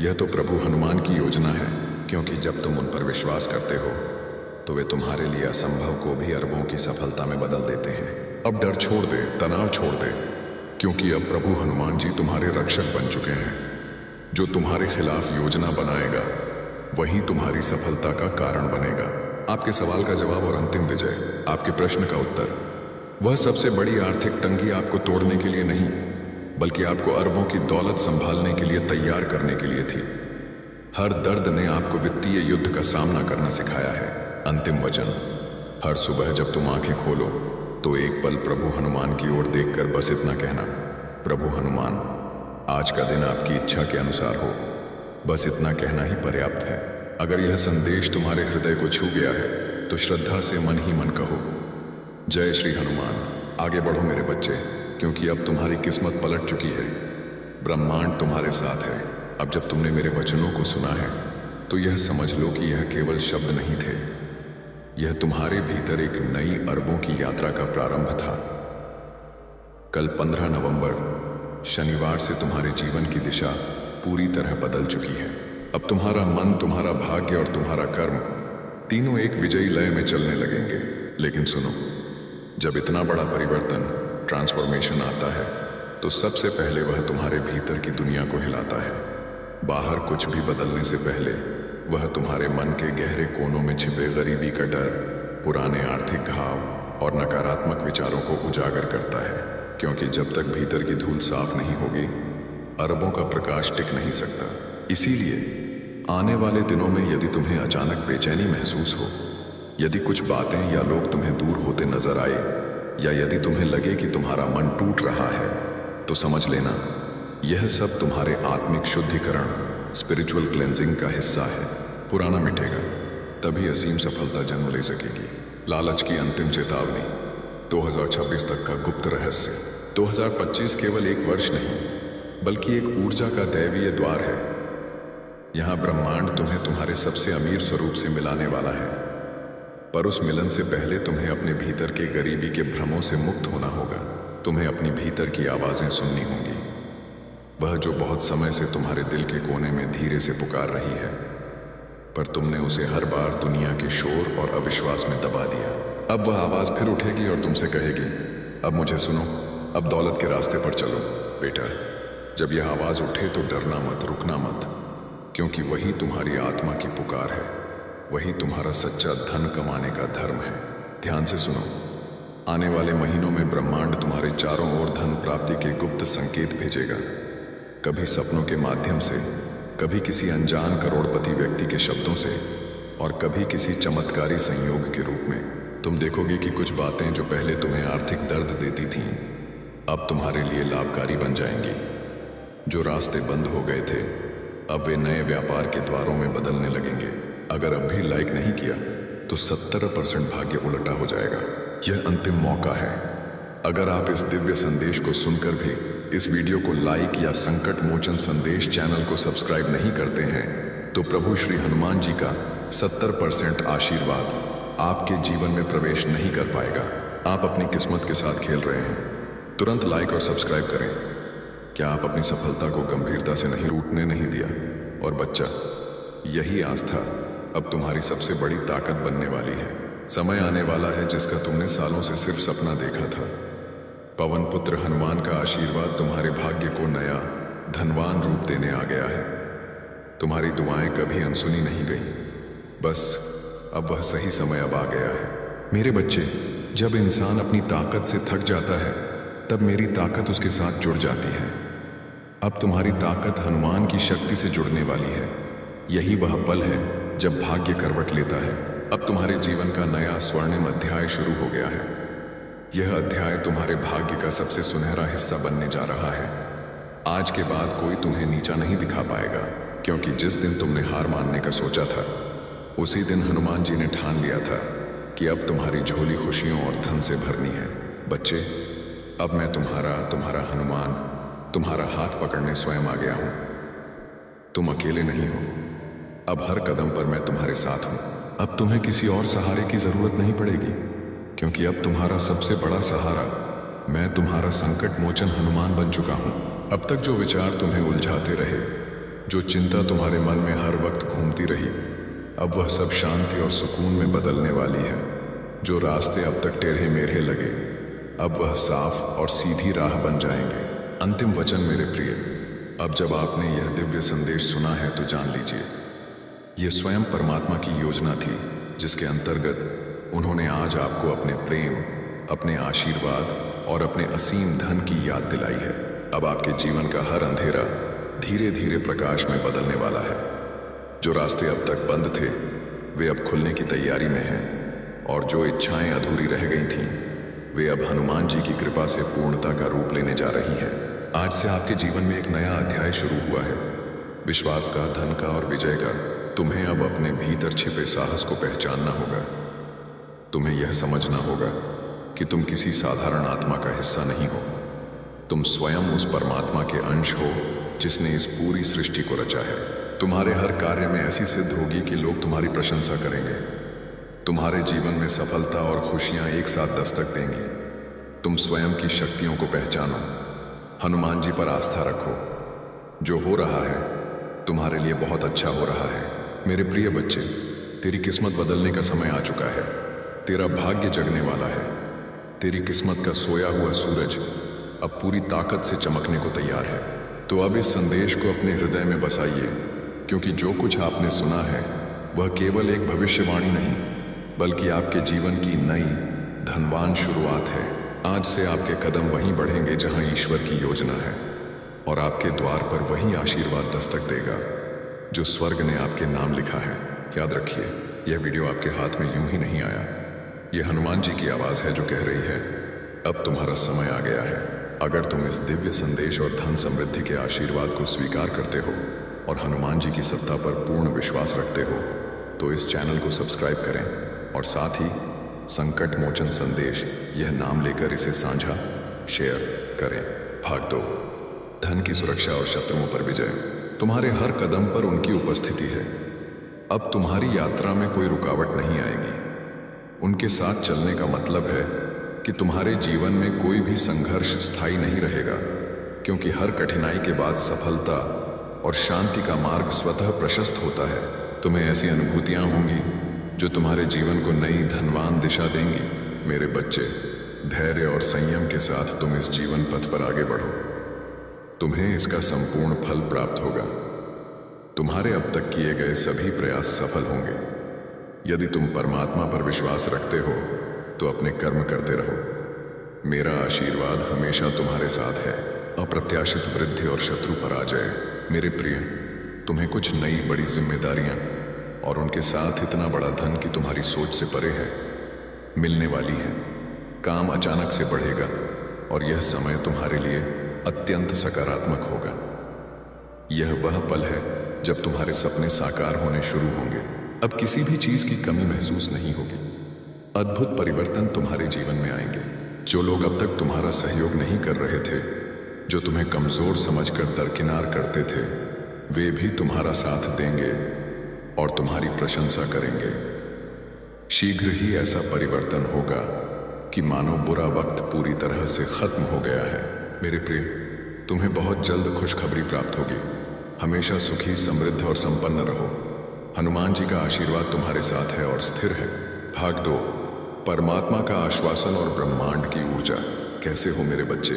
यह तो प्रभु हनुमान की योजना है, क्योंकि जब तुम उन पर विश्वास करते हो तो वे तुम्हारे लिए असंभव को भी अरबों की सफलता में बदल देते हैं। अब डर छोड़ दे, तनाव छोड़ दे, क्योंकि अब प्रभु हनुमान जी तुम्हारे रक्षक बन चुके हैं। जो तुम्हारे खिलाफ योजना बनाएगा वही तुम्हारी सफलता का कारण बनेगा। आपके सवाल का जवाब और अंतिम विजय, आपके प्रश्न का उत्तर, वह सबसे बड़ी आर्थिक तंगी आपको तोड़ने के लिए नहीं, बल्कि आपको अरबों की दौलत संभालने के लिए तैयार करने के लिए थी। हर दर्द ने आपको वित्तीय युद्ध का सामना करना सिखाया है। अंतिम वचन, हर सुबह जब तुम आंखें खोलो तो एक पल प्रभु हनुमान की ओर देखकर बस इतना कहना, प्रभु हनुमान, आज का दिन आपकी इच्छा के अनुसार हो। बस इतना कहना ही पर्याप्त है। अगर यह संदेश तुम्हारे हृदय को छू गया है तो श्रद्धा से मन ही मन कहो, जय श्री हनुमान। आगे बढ़ो मेरे बच्चे, क्योंकि अब तुम्हारी किस्मत पलट चुकी है। ब्रह्मांड तुम्हारे साथ है। अब जब तुमने मेरे वचनों को सुना है तो यह समझ लो कि यह केवल शब्द नहीं थे, यह तुम्हारे भीतर एक नई अरबों की यात्रा का प्रारंभ था। कल 15 नवंबर शनिवार से तुम्हारे जीवन की दिशा पूरी तरह बदल चुकी है। अब तुम्हारा मन, तुम्हारा भाग्य और तुम्हारा कर्म तीनों एक विजयी लय में चलने लगेंगे। लेकिन सुनो, जब इतना बड़ा परिवर्तन, ट्रांसफॉर्मेशन आता है तो सबसे पहले वह तुम्हारे भीतर की दुनिया को हिलाता है। बाहर कुछ भी बदलने से पहले वह तुम्हारे मन के गहरे कोनों में छिपे गरीबी का डर, पुराने आर्थिक घाव और नकारात्मक विचारों को उजागर करता है। क्योंकि जब तक भीतर की धूल साफ नहीं होगी, अरबों का प्रकाश टिक नहीं सकता। इसीलिए आने वाले दिनों में यदि तुम्हें अचानक बेचैनी महसूस हो, यदि कुछ बातें या लोग तुम्हें दूर होते नजर आए, या यदि तुम्हें लगे कि तुम्हारा मन टूट रहा है, तो समझ लेना यह सब तुम्हारे आत्मिक शुद्धिकरण, स्पिरिचुअल क्लेंजिंग का हिस्सा है। पुराना मिटेगा, तभी असीम सफलता जन्म ले सकेगी। लालच की अंतिम चेतावनी, 2026 तक का गुप्त रहस्य। 2025 केवल एक वर्ष नहीं, बल्कि एक ऊर्जा का दैवीय द्वार है। यहां ब्रह्मांड तुम्हें तुम्हारे सबसे अमीर स्वरूप से मिलाने वाला है, पर उस मिलन से पहले तुम्हें अपने भीतर के गरीबी के भ्रमों से मुक्त होना होगा। तुम्हें अपनी भीतर की आवाजें सुननी होंगी, वह जो बहुत समय से तुम्हारे दिल के कोने में धीरे से पुकार रही है, पर तुमने उसे हर बार दुनिया के शोर और अविश्वास में दबा दिया। अब वह आवाज फिर उठेगी और तुमसे कहेगी, अब मुझे सुनो, अब दौलत के रास्ते पर चलो। बेटा, जब यह आवाज उठे तो डरना मत, रुकना मत, क्योंकि वही तुम्हारी आत्मा की पुकार है, वही तुम्हारा सच्चा धन कमाने का धर्म है। ध्यान से सुनो, आने वाले महीनों में ब्रह्मांड तुम्हारे चारों ओर धन प्राप्ति के गुप्त संकेत भेजेगा। कभी सपनों के माध्यम से, कभी किसी अनजान करोड़पति व्यक्ति के शब्दों से, और कभी किसी चमत्कारी संयोग के रूप में। तुम देखोगे कि कुछ बातें जो पहले तुम्हें आर्थिक दर्द देती थीं, अब तुम्हारे लिए लाभकारी बन जाएंगी। जो रास्ते बंद हो गए थे, अब वे नए व्यापार के द्वारों में बदलने लगेंगे। अगर अब भी लाइक नहीं किया तो 70% भाग्य उलटा हो जाएगा। यह अंतिम मौका है। अगर आप इस दिव्य संदेश को सुनकर भी इस वीडियो को लाइक या संकट मोचन संदेश चैनल को सब्सक्राइब नहीं करते हैं, तो प्रभु श्री हनुमान जी का 70% आशीर्वाद आपके जीवन में प्रवेश नहीं कर पाएगा। आप अपनी किस्मत के साथ खेल रहे हैं। तुरंत लाइक और सब्सक्राइब करें। क्या आप अपनी सफलता को गंभीरता से नहीं टूटने नहीं दिया? और बच्चा, यही आस्था अब तुम्हारी सबसे बड़ी ताकत बनने वाली है। समय आने वाला है जिसका तुमने सालों से सिर्फ सपना देखा था। पवन पुत्र हनुमान का आशीर्वाद तुम्हारे भाग्य को नया धनवान रूप देने आ गया है। तुम्हारी दुआएं कभी अनसुनी नहीं गई, बस अब वह सही समय अब आ गया है। मेरे बच्चे, जब इंसान अपनी ताकत से थक जाता है, तब मेरी ताकत उसके साथ जुड़ जाती है। अब तुम्हारी ताकत हनुमान की शक्ति से जुड़ने वाली है। यही वह पल है जब भाग्य करवट लेता है। अब तुम्हारे जीवन का नया स्वर्णिम अध्याय शुरू हो गया है। यह अध्याय तुम्हारे भाग्य का सबसे सुनहरा हिस्सा बनने जा रहा है। आज के बाद कोई तुम्हें नीचा नहीं दिखा पाएगा, क्योंकि जिस दिन तुमने हार मानने का सोचा था, उसी दिन हनुमान जी ने ठान लिया था कि अब तुम्हारी झोली खुशियों और धन से भरनी है। बच्चे, अब मैं तुम्हारा हनुमान तुम्हारा हाथ पकड़ने स्वयं आ गया हूं। तुम अकेले नहीं हो। अब हर कदम पर मैं तुम्हारे साथ हूं। अब तुम्हें किसी और सहारे की जरूरत नहीं पड़ेगी, क्योंकि अब तुम्हारा सबसे बड़ा सहारा मैं तुम्हारा संकट मोचन हनुमान बन चुका हूं। अब तक जो विचार तुम्हें उलझाते रहे, जो चिंता तुम्हारे मन में हर वक्त घूमती रही, अब वह सब शांति और सुकून में बदलने वाली है। जो रास्ते अब तक टेढ़े मेढ़े लगे, अब वह साफ और सीधी राह बन जाएंगे। अंतिम वचन मेरे प्रिय, अब जब आपने यह दिव्य संदेश सुना है तो जान लीजिए, यह स्वयं परमात्मा की योजना थी, जिसके अंतर्गत उन्होंने आज आपको अपने प्रेम, अपने आशीर्वाद और अपने असीम धन की याद दिलाई है। अब आपके जीवन का हर अंधेरा धीरे धीरे प्रकाश में बदलने वाला है। जो रास्ते अब तक बंद थे वे अब खुलने की तैयारी में हैं, और जो इच्छाएं अधूरी रह गई थीं वे अब हनुमान जी की कृपा से पूर्णता का रूप लेने जा रही हैं। आज से आपके जीवन में एक नया अध्याय शुरू हुआ है, विश्वास का, धन का और विजय का। तुम्हें अब अपने भीतर छिपे साहस को पहचानना होगा। तुम्हें यह समझना होगा कि तुम किसी साधारण आत्मा का हिस्सा नहीं हो। तुम स्वयं उस परमात्मा के अंश हो जिसने इस पूरी सृष्टि को रचा है। तुम्हारे हर कार्य में ऐसी सिद्ध होगी कि लोग तुम्हारी प्रशंसा करेंगे। तुम्हारे जीवन में सफलता और खुशियां एक साथ दस्तक देंगी। तुम स्वयं की शक्तियों को पहचानो, हनुमान जी पर आस्था रखो। जो हो रहा है तुम्हारे लिए बहुत अच्छा हो रहा है। मेरे प्रिय बच्चे, तेरी किस्मत बदलने का समय आ चुका है। तेरा भाग्य जगने वाला है। तेरी किस्मत का सोया हुआ सूरज अब पूरी ताकत से चमकने को तैयार है। तो अब इस संदेश को अपने हृदय में बसाइए, क्योंकि जो कुछ आपने सुना है वह केवल एक भविष्यवाणी नहीं, बल्कि आपके जीवन की नई धनवान शुरुआत है। आज से आपके कदम वहीं बढ़ेंगे जहां ईश्वर की योजना है, और आपके द्वार पर वही आशीर्वाद दस्तक देगा जो स्वर्ग ने आपके नाम लिखा है। याद रखिए, यह वीडियो आपके हाथ में यूं ही नहीं आया। यह हनुमान जी की आवाज है जो कह रही है, अब तुम्हारा समय आ गया है। अगर तुम इस दिव्य संदेश और धन समृद्धि के आशीर्वाद को स्वीकार करते हो और हनुमान जी की सत्ता पर पूर्ण विश्वास रखते हो, तो इस चैनल को सब्सक्राइब करें और साथ ही संकट मोचन संदेश यह नाम लेकर इसे साझा शेयर करें। भाग 2, धन की सुरक्षा और शत्रुओं पर विजय। तुम्हारे हर कदम पर उनकी उपस्थिति है। अब तुम्हारी यात्रा में कोई रुकावट नहीं आएगी। उनके साथ चलने का मतलब है कि तुम्हारे जीवन में कोई भी संघर्ष स्थायी नहीं रहेगा, क्योंकि हर कठिनाई के बाद सफलता और शांति का मार्ग स्वतः प्रशस्त होता है। तुम्हें ऐसी अनुभूतियां होंगी जो तुम्हारे जीवन को नई धनवान दिशा देंगी। मेरे बच्चे, धैर्य और संयम के साथ तुम इस जीवन पथ पर आगे बढ़ो। तुम्हें इसका संपूर्ण फल प्राप्त होगा। तुम्हारे अब तक किए गए सभी प्रयास सफल होंगे। यदि तुम परमात्मा पर विश्वास रखते हो तो अपने कर्म करते रहो। मेरा आशीर्वाद हमेशा तुम्हारे साथ है। अप्रत्याशित वृद्धि और शत्रु पराजय। मेरे प्रिय, तुम्हें कुछ नई बड़ी जिम्मेदारियां और उनके साथ इतना बड़ा धन कि तुम्हारी सोच से परे है मिलने वाली है। काम अचानक से बढ़ेगा और यह समय तुम्हारे लिए अत्यंत सकारात्मक होगा। यह वह पल है जब तुम्हारे सपने साकार होने शुरू होंगे। अब किसी भी चीज की कमी महसूस नहीं होगी। अद्भुत परिवर्तन तुम्हारे जीवन में आएंगे। जो लोग अब तक तुम्हारा सहयोग नहीं कर रहे थे, जो तुम्हें कमजोर समझकर दरकिनार करते थे, वे भी तुम्हारा साथ देंगे और तुम्हारी प्रशंसा करेंगे। शीघ्र ही ऐसा परिवर्तन होगा कि मानो बुरा वक्त पूरी तरह से खत्म हो गया है। मेरे प्रिय, तुम्हें बहुत जल्द खुशखबरी प्राप्त होगी। हमेशा सुखी, समृद्ध और संपन्न रहो। हनुमान जी का आशीर्वाद तुम्हारे साथ है और स्थिर है। भाग 2, परमात्मा का आश्वासन और ब्रह्मांड की ऊर्जा। कैसे हो मेरे बच्चे?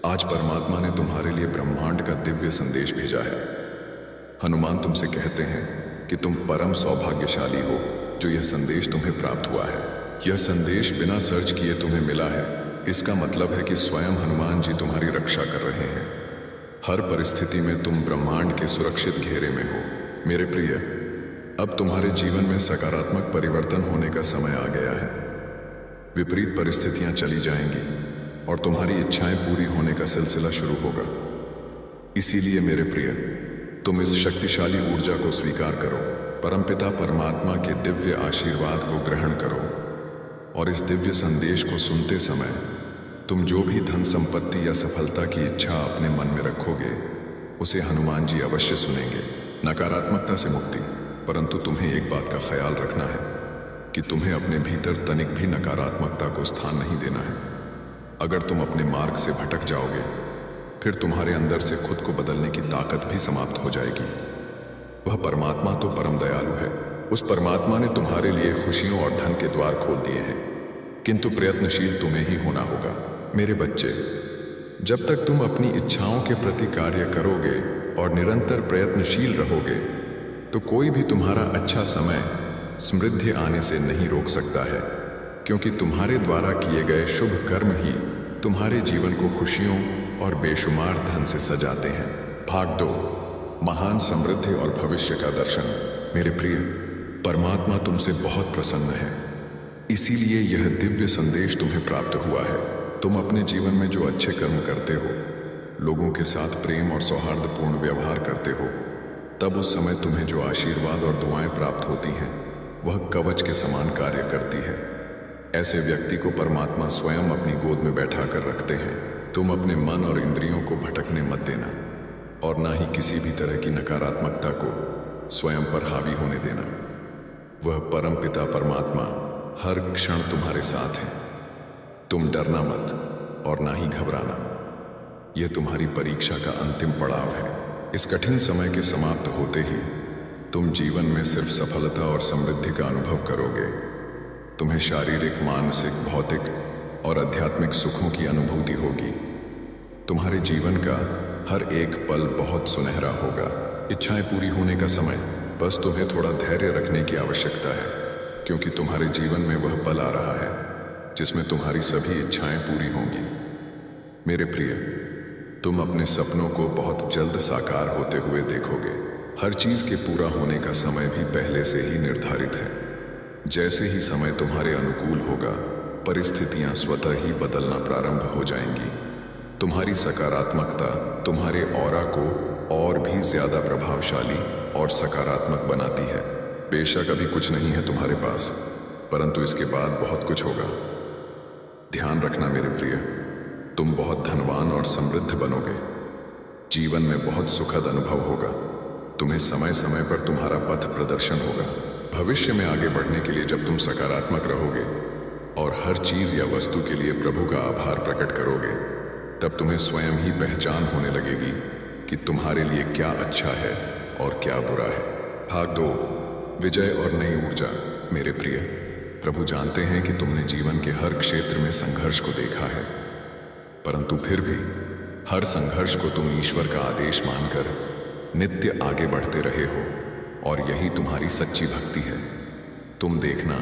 आज परमात्मा ने तुम्हारे लिए ब्रह्मांड का दिव्य संदेश भेजा है। हनुमान तुमसे कहते हैं कि तुम परम सौभाग्यशाली हो जो यह संदेश तुम्हें प्राप्त हुआ है। यह संदेश बिना सर्च किए तुम्हें मिला है। इसका मतलब है कि स्वयं हनुमान जी तुम्हारी रक्षा कर रहे हैं। हर परिस्थिति में तुम ब्रह्मांड के सुरक्षित घेरे में हो। मेरे प्रिय, अब तुम्हारे जीवन में सकारात्मक परिवर्तन होने का समय आ गया है। विपरीत परिस्थितियां चली जाएंगी और तुम्हारी इच्छाएं पूरी होने का सिलसिला शुरू होगा। इसीलिए मेरे प्रिय, तुम इस शक्तिशाली ऊर्जा को स्वीकार करो। परमपिता परमात्मा के दिव्य आशीर्वाद को ग्रहण करो और इस दिव्य संदेश को सुनते समय तुम जो भी धन संपत्ति या सफलता की इच्छा अपने मन में रखोगे, उसे हनुमान जी अवश्य सुनेंगे। नकारात्मकता से मुक्ति। परंतु तुम्हें एक बात का ख्याल रखना है कि तुम्हें अपने भीतर तनिक भी नकारात्मकता को स्थान नहीं देना है। अगर तुम अपने मार्ग से भटक जाओगे, फिर तुम्हारे अंदर से खुद को बदलने की ताकत भी समाप्त हो जाएगी। वह परमात्मा तो परम दयालु है। उस परमात्मा ने तुम्हारे लिए खुशियों और धन के द्वार खोल दिए हैं, किंतु प्रयत्नशील तुम्हें ही होना होगा। मेरे बच्चे, जब तक तुम अपनी इच्छाओं के प्रति कार्य करोगे और निरंतर प्रयत्नशील रहोगे, तो कोई भी तुम्हारा अच्छा समय समृद्धि आने से नहीं रोक सकता है, क्योंकि तुम्हारे द्वारा किए गए शुभ कर्म ही तुम्हारे जीवन को खुशियों और बेशुमार धन से सजाते हैं। भाग 2, महान समृद्धि और भविष्य का दर्शन। मेरे प्रिय, परमात्मा तुमसे बहुत प्रसन्न है, इसीलिए यह दिव्य संदेश तुम्हें प्राप्त हुआ है। तुम अपने जीवन में जो अच्छे कर्म करते हो, लोगों के साथ प्रेम और सौहार्दपूर्ण व्यवहार करते हो, तब उस समय तुम्हें जो आशीर्वाद और दुआएं प्राप्त होती हैं, वह कवच के समान कार्य करती है। ऐसे व्यक्ति को परमात्मा स्वयं अपनी गोद में बैठा कर रखते हैं। तुम अपने मन और इंद्रियों को भटकने मत देना और ना ही किसी भी तरह की नकारात्मकता को स्वयं पर हावी होने देना। वह परम पिता परमात्मा हर क्षण तुम्हारे साथ है। तुम डरना मत और ना ही घबराना। यह तुम्हारी परीक्षा का अंतिम पड़ाव है। इस कठिन समय के समाप्त होते ही तुम जीवन में सिर्फ सफलता और समृद्धि का अनुभव करोगे। तुम्हें शारीरिक, मानसिक, भौतिक और आध्यात्मिक सुखों की अनुभूति होगी। तुम्हारे जीवन का हर एक पल बहुत सुनहरा होगा। इच्छाएं पूरी होने का समय, बस तुम्हें थोड़ा धैर्य रखने की आवश्यकता है, क्योंकि तुम्हारे जीवन में वह पल आ रहा है जिसमें तुम्हारी सभी इच्छाएं पूरी होंगी। मेरे प्रिय, तुम अपने सपनों को बहुत जल्द साकार होते हुए देखोगे। हर चीज के पूरा होने का समय भी पहले से ही निर्धारित है। जैसे ही समय तुम्हारे अनुकूल होगा, परिस्थितियां स्वतः ही बदलना प्रारंभ हो जाएंगी। तुम्हारी सकारात्मकता तुम्हारे ऑरा को और भी ज्यादा प्रभावशाली और सकारात्मक बनाती है। बेशक अभी कुछ नहीं है तुम्हारे पास, परंतु इसके बाद बहुत कुछ होगा। ध्यान रखना मेरे प्रिय, तुम बहुत धनवान और समृद्ध बनोगे। जीवन में बहुत सुखद अनुभव होगा। तुम्हें समय समय पर तुम्हारा पथ प्रदर्शन होगा। भविष्य में आगे बढ़ने के लिए जब तुम सकारात्मक रहोगे और हर चीज या वस्तु के लिए प्रभु का आभार प्रकट करोगे, तब तुम्हें स्वयं ही पहचान होने लगेगी कि तुम्हारे लिए क्या अच्छा है और क्या बुरा है। भाग 2, विजय और नई ऊर्जा। मेरे प्रिय, प्रभु जानते हैं कि तुमने जीवन के हर क्षेत्र में संघर्ष को देखा है, परंतु फिर भी हर संघर्ष को तुम ईश्वर का आदेश मानकर नित्य आगे बढ़ते रहे हो, और यही तुम्हारी सच्ची भक्ति है। तुम देखना,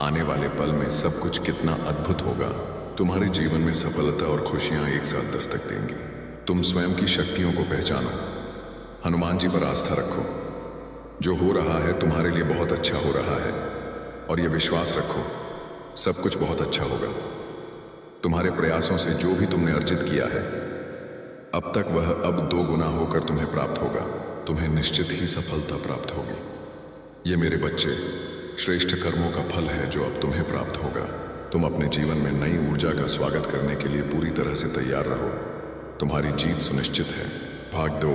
आने वाले पल में सब कुछ कितना अद्भुत होगा। तुम्हारे जीवन में सफलता और खुशियां एक साथ दस्तक देंगी। तुम स्वयं की शक्तियों को पहचानो, हनुमान जी पर आस्था रखो। जो हो रहा है तुम्हारे लिए बहुत अच्छा हो रहा है, और यह विश्वास रखो सब कुछ बहुत अच्छा होगा। तुम्हारे प्रयासों से जो भी तुमने अर्जित किया है अब तक, वह अब 2 गुना होकर तुम्हें प्राप्त होगा। तुम्हें निश्चित ही सफलता प्राप्त होगी। ये मेरे बच्चे, श्रेष्ठ कर्मों का फल है जो अब तुम्हें प्राप्त होगा। तुम अपने जीवन में नई ऊर्जा का स्वागत करने के लिए पूरी तरह से तैयार रहो। तुम्हारी जीत सुनिश्चित है। भाग 2,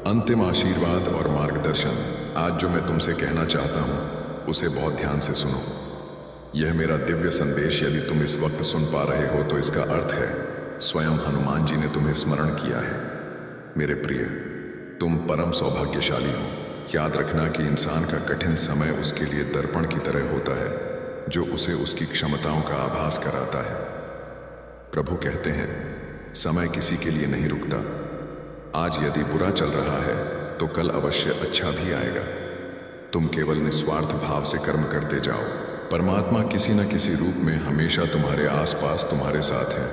अंतिम आशीर्वाद और मार्गदर्शन। आज जो मैं तुमसे कहना चाहता हूं, उसे बहुत ध्यान से सुनो। यह मेरा दिव्य संदेश यदि तुम इस वक्त सुन पा रहे हो, तो इसका अर्थ है स्वयं हनुमान जी ने तुम्हें स्मरण किया है। मेरे प्रिय, तुम परम सौभाग्यशाली हो। याद रखना कि इंसान का कठिन समय उसके लिए दर्पण की तरह होता है, जो उसे उसकी क्षमताओं का आभास कराता है। प्रभु कहते हैं, समय किसी के लिए नहीं रुकता। आज यदि बुरा चल रहा है, तो कल अवश्य अच्छा भी आएगा। तुम केवल निस्वार्थ भाव से कर्म करते जाओ। परमात्मा किसी न किसी रूप में हमेशा तुम्हारे आसपास तुम्हारे साथ है।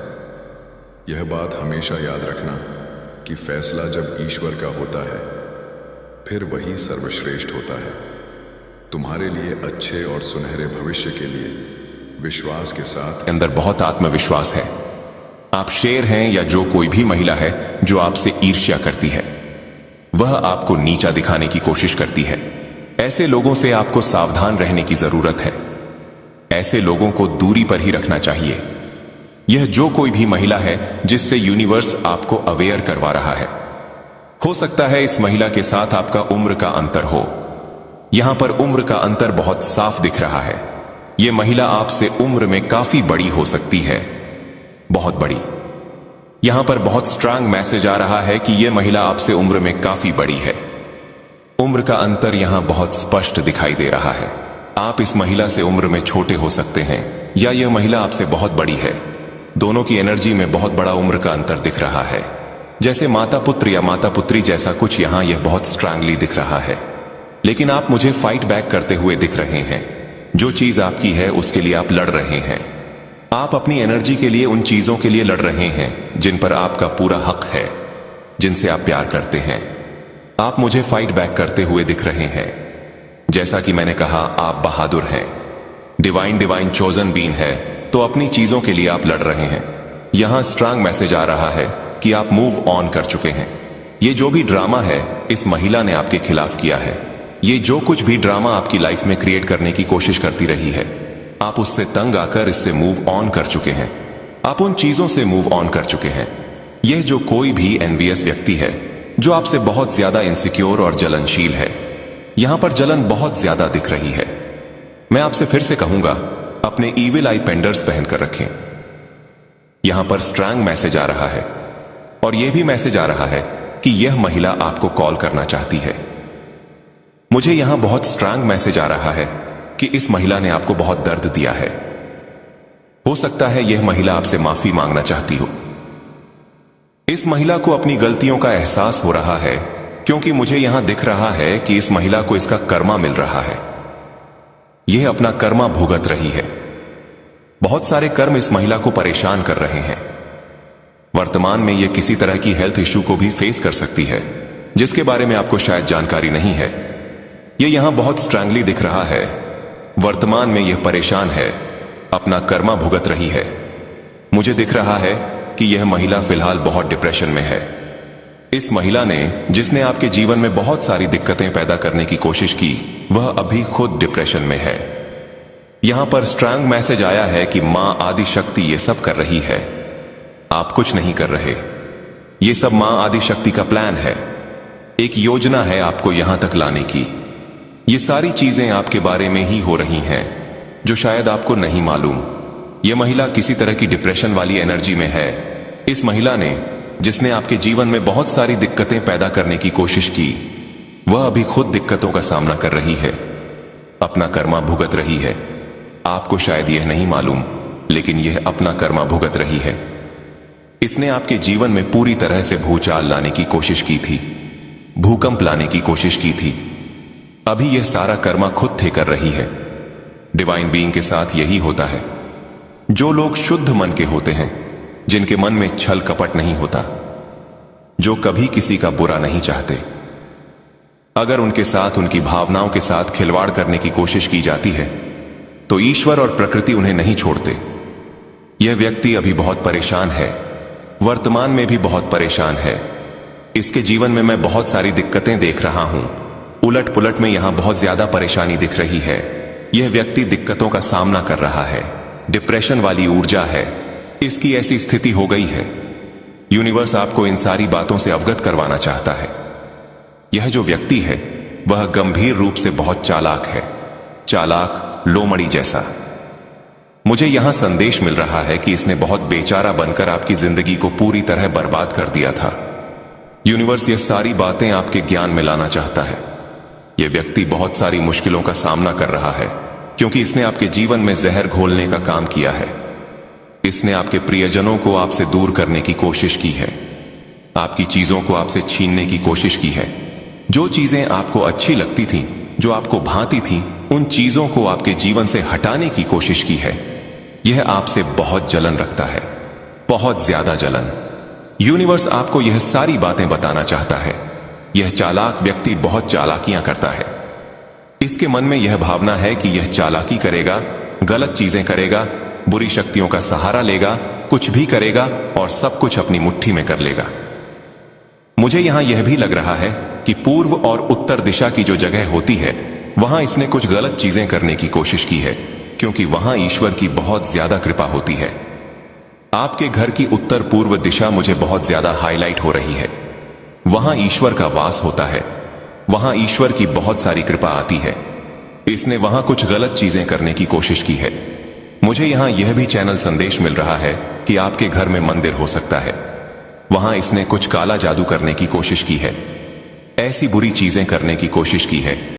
यह बात हमेशा याद रखना कि फैसला जब ईश्वर का होता है, फिर वही सर्वश्रेष्ठ होता है। तुम्हारे लिए अच्छे और सुनहरे भविष्य के लिए विश्वास के साथ अंदर बहुत आत्मविश्वास है। आप शेर हैं या जो कोई भी महिला है जो आपसे ईर्ष्या करती है, वह आपको नीचा दिखाने की कोशिश करती है। ऐसे लोगों से आपको सावधान रहने की जरूरत है। ऐसे लोगों को दूरी पर ही रखना चाहिए। यह जो कोई भी महिला है जिससे यूनिवर्स आपको अवेयर करवा रहा है। हो सकता है इस महिला के साथ आपका उम्र का अंतर हो, यहां पर उम्र का अंतर बहुत साफ दिख रहा है। यह महिला आपसे उम्र में काफी बड़ी हो सकती है, बहुत बड़ी। यहां पर बहुत स्ट्रांग मैसेज आ रहा है कि यह महिला आपसे उम्र में काफी बड़ी है। उम्र का अंतर यहां बहुत स्पष्ट दिखाई दे रहा है। आप इस महिला से उम्र में छोटे हो सकते हैं या यह महिला आपसे बहुत बड़ी है। दोनों की एनर्जी में बहुत बड़ा उम्र का अंतर दिख रहा है, जैसे माता पुत्र या माता पुत्री जैसा कुछ। यहां यह बहुत स्ट्रांगली दिख रहा है, लेकिन आप मुझे फाइट बैक करते हुए दिख रहे हैं। जो चीज आपकी है उसके लिए आप लड़ रहे हैं। आप अपनी एनर्जी के लिए उन चीजों के लिए लड़ रहे हैं जिन पर आपका पूरा हक है, जिनसे आप प्यार करते हैं। आप मुझे फाइट बैक करते हुए दिख रहे हैं। जैसा कि मैंने कहा, आप बहादुर हैं, डिवाइन चोजन बीन है, तो अपनी चीजों के लिए आप लड़ रहे हैं। यहां स्ट्रांग मैसेज आ रहा है कि आप मूव ऑन कर चुके हैं। ये जो भी ड्रामा है इस महिला ने आपके खिलाफ किया है, ये जो कुछ भी ड्रामा आपकी लाइफ में क्रिएट करने की कोशिश करती रही है, आप उससे तंग आकर इससे मूव ऑन कर चुके हैं। आप उन चीजों से मूव ऑन कर चुके हैं। यह जो कोई भी एनवियस व्यक्ति है जो आपसे बहुत ज्यादा इनसिक्योर और जलनशील है, यहां पर जलन बहुत ज्यादा दिख रही है। मैं आपसे फिर से कहूंगा, अपने ईविल आई पेंडर्स पहनकर रखें। यहां पर स्ट्रांग मैसेज आ रहा है और यह भी मैसेज आ रहा है कि यह महिला आपको कॉल करना चाहती है। मुझे यहां बहुत स्ट्रांग मैसेज आ रहा है कि इस महिला ने आपको बहुत दर्द दिया है। हो सकता है यह महिला आपसे माफी मांगना चाहती हो। इस महिला को अपनी गलतियों का एहसास हो रहा है, क्योंकि मुझे यहां दिख रहा है कि इस महिला को इसका कर्मा मिल रहा है। यह अपना कर्मा भुगत रही है। बहुत सारे कर्म इस महिला को परेशान कर रहे हैं। वर्तमान में यह किसी तरह की हेल्थ इश्यू को भी फेस कर सकती है, जिसके बारे में आपको शायद जानकारी नहीं है। यह यहां बहुत स्ट्रांगली दिख रहा है। वर्तमान में यह परेशान है, अपना कर्मा भुगत रही है। मुझे दिख रहा है कि यह महिला फिलहाल बहुत डिप्रेशन में है। इस महिला ने, जिसने आपके जीवन में बहुत सारी दिक्कतें पैदा करने की कोशिश की, वह अभी खुद डिप्रेशन में है। यहां पर स्ट्रांग मैसेज आया है कि मां आदि शक्ति ये सब कर रही है, आप कुछ नहीं कर रहे। ये सब मां आदि शक्ति का प्लान है, एक योजना है आपको यहां तक लाने की। ये सारी चीजें आपके बारे में ही हो रही हैं, जो शायद आपको नहीं मालूम। यह महिला किसी तरह की डिप्रेशन वाली एनर्जी में है। इस महिला ने, जिसने आपके जीवन में बहुत सारी दिक्कतें पैदा करने की कोशिश की, वह अभी खुद दिक्कतों का सामना कर रही है, अपना कर्मा भुगत रही है। आपको शायद यह नहीं मालूम, लेकिन यह अपना कर्मा भुगत रही है। इसने आपके जीवन में पूरी तरह से भूचाल लाने की कोशिश की थी, भूकंप लाने की कोशिश की थी। अभी यह सारा कर्मा खुद थे कर रही है। डिवाइन बीइंग के साथ यही होता है। जो लोग शुद्ध मन के होते हैं, जिनके मन में छल कपट नहीं होता, जो कभी किसी का बुरा नहीं चाहते, अगर उनके साथ, उनकी भावनाओं के साथ खिलवाड़ करने की कोशिश की जाती है, तो ईश्वर और प्रकृति उन्हें नहीं छोड़ते। यह व्यक्ति अभी बहुत परेशान है, वर्तमान में भी बहुत परेशान है। इसके जीवन में मैं बहुत सारी दिक्कतें देख रहा हूं। उलट पुलट में यहां बहुत ज्यादा परेशानी दिख रही है। यह व्यक्ति दिक्कतों का सामना कर रहा है, डिप्रेशन वाली ऊर्जा है, इसकी ऐसी स्थिति हो गई है। यूनिवर्स आपको इन सारी बातों से अवगत करवाना चाहता है। यह जो व्यक्ति है वह गंभीर रूप से बहुत चालाक है, चालाक लोमड़ी जैसा। मुझे यहां संदेश मिल रहा है कि इसने बहुत बेचारा बनकर आपकी जिंदगी को पूरी तरह बर्बाद कर दिया था। यूनिवर्स यह सारी बातें आपके ज्ञान में लाना चाहता है। यह व्यक्ति बहुत सारी मुश्किलों का सामना कर रहा है, क्योंकि इसने आपके जीवन में जहर घोलने का काम किया है। इसने आपके प्रियजनों को आपसे दूर करने की कोशिश की है, आपकी चीजों को आपसे छीनने की कोशिश की है। जो चीजें आपको अच्छी लगती थीं, जो आपको भाती थीं, उन चीजों को आपके जीवन से हटाने की कोशिश की है। यह आपसे बहुत जलन रखता है, बहुत ज्यादा जलन। यूनिवर्स आपको यह सारी बातें बताना चाहता है। यह चालाक व्यक्ति बहुत चालाकियां करता है। इसके मन में यह भावना है कि यह चालाकी करेगा, गलत चीजें करेगा, बुरी शक्तियों का सहारा लेगा, कुछ भी करेगा और सब कुछ अपनी मुट्ठी में कर लेगा। मुझे यहां यह भी लग रहा है कि पूर्व और उत्तर दिशा की जो जगह होती है, वहां इसने कुछ गलत चीजें करने की कोशिश की है, क्योंकि वहां ईश्वर की बहुत ज्यादा कृपा होती है। आपके घर की उत्तर पूर्व दिशा मुझे बहुत ज्यादा हाईलाइट हो रही है। वहां ईश्वर का वास होता है। वहां ईश्वर की बहुत सारी कृपा आती है। इसने वहां कुछ गलत चीजें करने की कोशिश की है। मुझे यहां यह भी चैनल संदेश मिल रहा है कि आपके घर में मंदिर हो सकता है। वहां इसने कुछ काला जादू करने की कोशिश की है, ऐसी बुरी चीजें करने की कोशिश की है